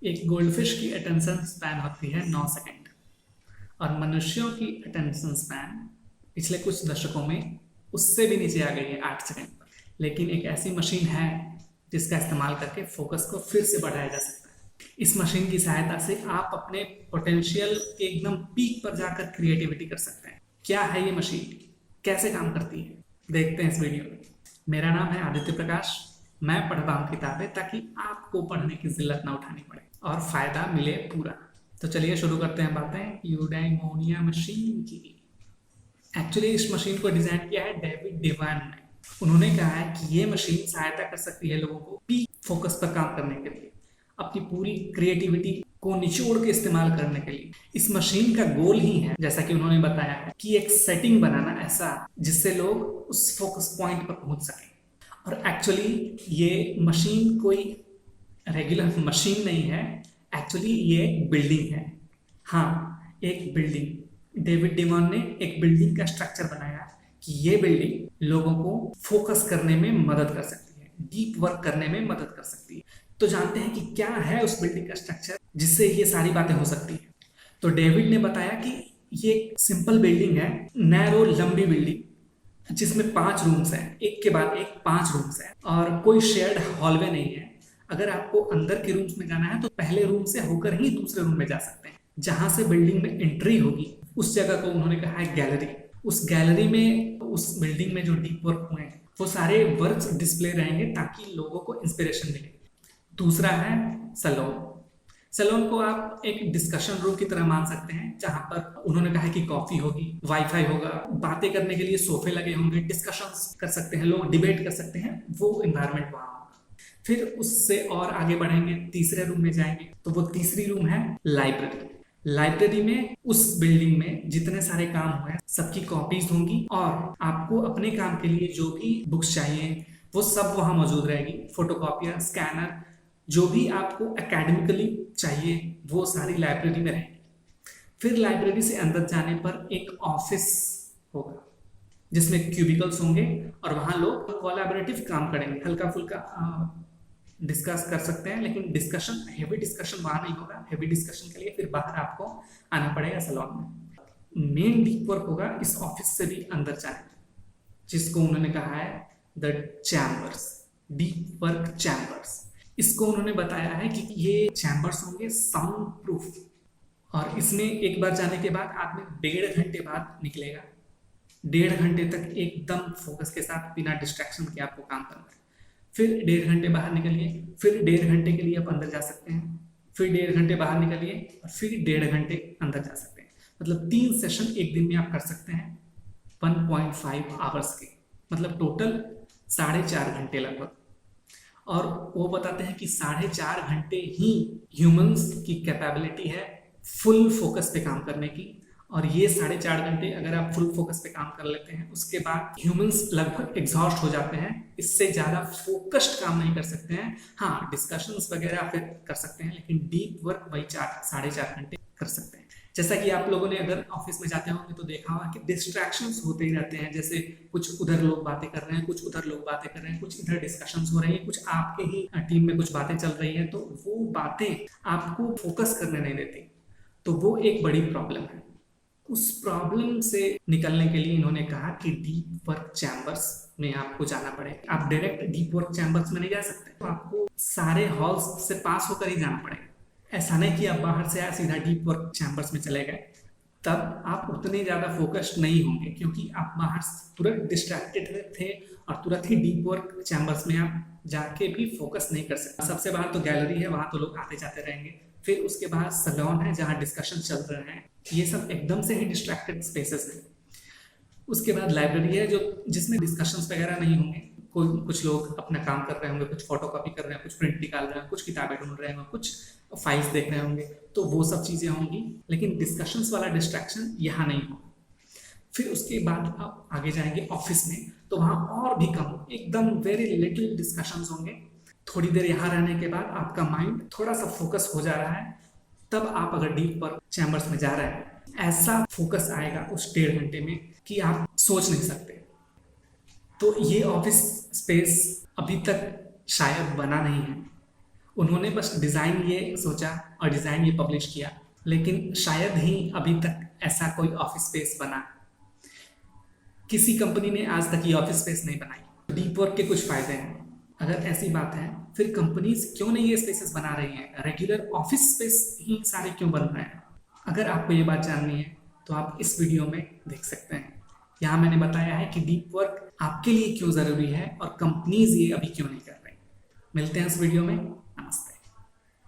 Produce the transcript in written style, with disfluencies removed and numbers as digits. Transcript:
एक गोल्डफिश की attention span होती है 9 सेकंड और मनुष्यों की अटेंशन स्पैन पिछले कुछ दशकों में उससे भी नीचे आ गई है 8 सेकंड पर। लेकिन एक ऐसी मशीन है जिसका इस्तेमाल करके फोकस को फिर से बढ़ाया जा सकता है। इस मशीन की सहायता से आप अपने पोटेंशियल के एकदम पीक पर जाकर क्रिएटिविटी कर सकते हैं। क्या है ये मशीन, कैसे काम करती है, देखते हैं इस वीडियो में। मेरा नाम है आदित्य प्रकाश। मैं पढ़ता हूँ किताबें ताकि आपको पढ़ने की जिल्लत ना उठानी पड़े और फायदा मिले पूरा। तो चलिए शुरू करते हैं बातें यूडेमोनिया मशीन की। एक्चुअली इस मशीन को डिजाइन किया है डेविड डिवान ने। उन्होंने कहा है कि ये मशीन सहायता कर सकती है लोगों को पीक फोकस पर काम करने के लिए, अपनी पूरी क्रिएटिविटी को निचोड़ के इस्तेमाल करने के लिए। इस मशीन का गोल ही है, जैसा कि उन्होंने बताया है, कि एक सेटिंग बनाना ऐसा जिससे लोग उस फोकस पॉइंट पर पहुंच सकें। और एक्चुअली ये मशीन कोई रेगुलर मशीन नहीं है, एक्चुअली ये एक बिल्डिंग है। हाँ, एक बिल्डिंग। डेविड डिमॉन ने एक बिल्डिंग का स्ट्रक्चर बनाया कि ये बिल्डिंग लोगों को फोकस करने में मदद कर सकती है, डीप वर्क करने में मदद कर सकती है। तो जानते हैं कि क्या है उस बिल्डिंग का स्ट्रक्चर जिससे ये सारी बातें हो सकती है। तो डेविड ने बताया कि ये एक सिंपल बिल्डिंग है, नैरो लंबी बिल्डिंग, जिसमें 5 रूम्स हैं, एक के बाद एक 5 रूम्स हैं और कोई शेयर्ड हॉलवे नहीं है। अगर आपको अंदर के रूम्स में जाना है तो पहले रूम से होकर ही दूसरे रूम में जा सकते हैं। जहां से बिल्डिंग में एंट्री होगी उस जगह को उन्होंने कहा है गैलरी। उस गैलरी में, उस बिल्डिंग में जो डीप वर्क हुए हैं वो सारे वर्क्स डिस्प्ले रहेंगे ताकि लोगों को इंस्पिरेशन मिले। दूसरा है सैलून। सैलून को आप एक डिस्कशन रूम की तरह मान सकते हैं, जहां पर उन्होंने कहा है कि कॉफी होगी, वाईफाई होगा, बातें करने के लिए सोफे लगे होंगे, डिस्कशंस कर सकते हैं, लोग डिबेट कर सकते हैं, वो इन्वायरमेंट वहां होगा। फिर उससे और आगे बढ़ेंगे, तीसरे रूम में जाएंगे तो वो तीसरी रूम है लाइब्रेरी। लाइब्रेरी में, उस बिल्डिंग में जितने सारे काम हुए सबकी कॉपीज होंगी और आपको अपने काम के लिए जो भी बुक्स चाहिए वो सब वहां मौजूद रहेगी। फोटोकॉपियर, स्कैनर, जो भी आपको एकेडमिकली चाहिए वो सारी लाइब्रेरी में रहेगी। फिर लाइब्रेरी से अंदर जाने पर एक ऑफिस होगा जिसमें क्यूबिकल्स होंगे और वहां लोग कोलैबोरेटिव काम करेंगे, हल्का फुल्का डिस्कस कर सकते हैं, लेकिन डिस्कशन, हेवी डिस्कशन वहां नहीं होगा। हेवी डिस्कशन के लिए फिर बाहर आपको आना पड़ेगा सैलून में। मेन डीप वर्क होगा इस ऑफिस से भी अंदर जाने, जिसको उन्होंने कहा है the chambers, deep work chambers. इसको उन्होंने बताया है कि ये चैम्बर्स होंगे साउंड प्रूफ और इसमें एक बार जाने के बाद आदमी 1.5 घंटे बाद निकलेगा। 1.5 घंटे तक एकदम फोकस के साथ बिना डिस्ट्रैक्शन के आपको काम करना है। फिर 1.5 घंटे बाहर निकलिए, फिर 1.5 घंटे के लिए आप अंदर जा सकते हैं, फिर 1.5 घंटे बाहर निकलिए और फिर 1.5 घंटे अंदर जा सकते हैं। मतलब 3 सेशन एक दिन में आप कर सकते हैं 1.5 आवर्स के, मतलब टोटल 4.5 घंटे लगभग। और वो बताते हैं कि 4.5 घंटे ही ह्यूमंस की कैपेबिलिटी है फुल फोकस पे काम करने की। और ये 4.5 घंटे अगर आप फुल फोकस पे काम कर लेते हैं उसके बाद ह्यूमंस लगभग एग्जॉस्ट हो जाते हैं, इससे ज्यादा फोकस्ड काम नहीं कर सकते हैं। हाँ, डिस्कशंस वगैरह फिर कर सकते हैं, लेकिन डीप वर्क वही 4.5 घंटे कर सकते हैं। जैसा कि आप लोगों ने अगर ऑफिस में जाते होंगे तो देखा होगा कि डिस्ट्रैक्शंस होते ही रहते हैं, जैसे कुछ उधर लोग बातें कर रहे हैं, कुछ उधर लोग बातें कर रहे हैं, कुछ इधर डिस्कशंस हो रही है, कुछ आपके ही टीम में कुछ बातें चल रही है, तो वो बातें आपको फोकस करने नहीं देती। तो वो एक बड़ी प्रॉब्लम है। उस प्रॉब्लम से निकलने के लिए इन्होंने कहा कि डीप वर्क चैम्बर्स में आपको जाना पड़ेगा। आप डायरेक्ट डीप वर्क चैम्बर्स में नहीं जा सकते, तो आपको सारे हॉल्स से पास होकर ही जाना पड़ेगा। ऐसा नहीं कि आप बाहर से आए सीधा डीप वर्क चैम्बर्स में चले गए, तब आप उतने ज्यादा फोकस्ड नहीं होंगे क्योंकि आप बाहर तुरंत डिस्ट्रैक्टेड थे और तुरंत ही डीप वर्क चैम्बर्स में आप जाके भी फोकस नहीं कर सकते। सबसे बाहर तो गैलरी है, वहां तो लोग आते जाते रहेंगे। फिर उसके बाद सैलून है जहां डिस्कशन चल रहे हैं, ये सब एकदम से ही डिस्ट्रैक्टेड स्पेसेस हैं। उसके बाद लाइब्रेरी है जो जिसमें डिस्कशंस वगैरह नहीं होंगे, कोई कुछ लोग अपना काम कर रहे होंगे, कुछ फोटोकॉपी कर रहे हैं, कुछ प्रिंट निकाल रहे हैं, कुछ किताबें ढूंढ रहे होंगे, कुछ फाइल्स देख रहे होंगे, तो वो सब चीजें होंगी, लेकिन डिस्कशंस वाला डिस्ट्रैक्शन यहाँ नहीं होगा। फिर उसके बाद आप आगे जाएंगे ऑफिस में, तो वहां और भी कम, एकदम वेरी लिटिल डिस्कशंस होंगे। थोड़ी देर यहाँ रहने के बाद आपका माइंड थोड़ा सा फोकस हो जा रहा है, तब आप अगर डीप वर्क चैम्बर्स में जा रहे हैं, ऐसा फोकस आएगा उस 1.5 घंटे में कि आप सोच नहीं सकते। तो ये ऑफिस स्पेस अभी तक शायद बना नहीं है उन्होंने बस डिज़ाइन ये सोचा और डिज़ाइन ये पब्लिश किया, लेकिन शायद ही अभी तक ऐसा कोई ऑफिस स्पेस बना। किसी कंपनी ने आज तक ये ऑफिस स्पेस नहीं बनाई। डीप वर्क के कुछ फायदे हैं। अगर ऐसी बात है, फिर कंपनीज क्यों नहीं ये स्पेसेस बना रही हैं? रेगुलर ऑफिस स्पेस ही सारे क्यों बन रहे हैं? अगर आपको ये बात जाननी है तो आप इस वीडियो में देख सकते हैं। यहाँ मैंने बताया है कि डीप वर्क आपके लिए क्यों ज़रूरी है और कंपनीज ये अभी क्यों नहीं कर रही। मिलते हैं इस वीडियो में।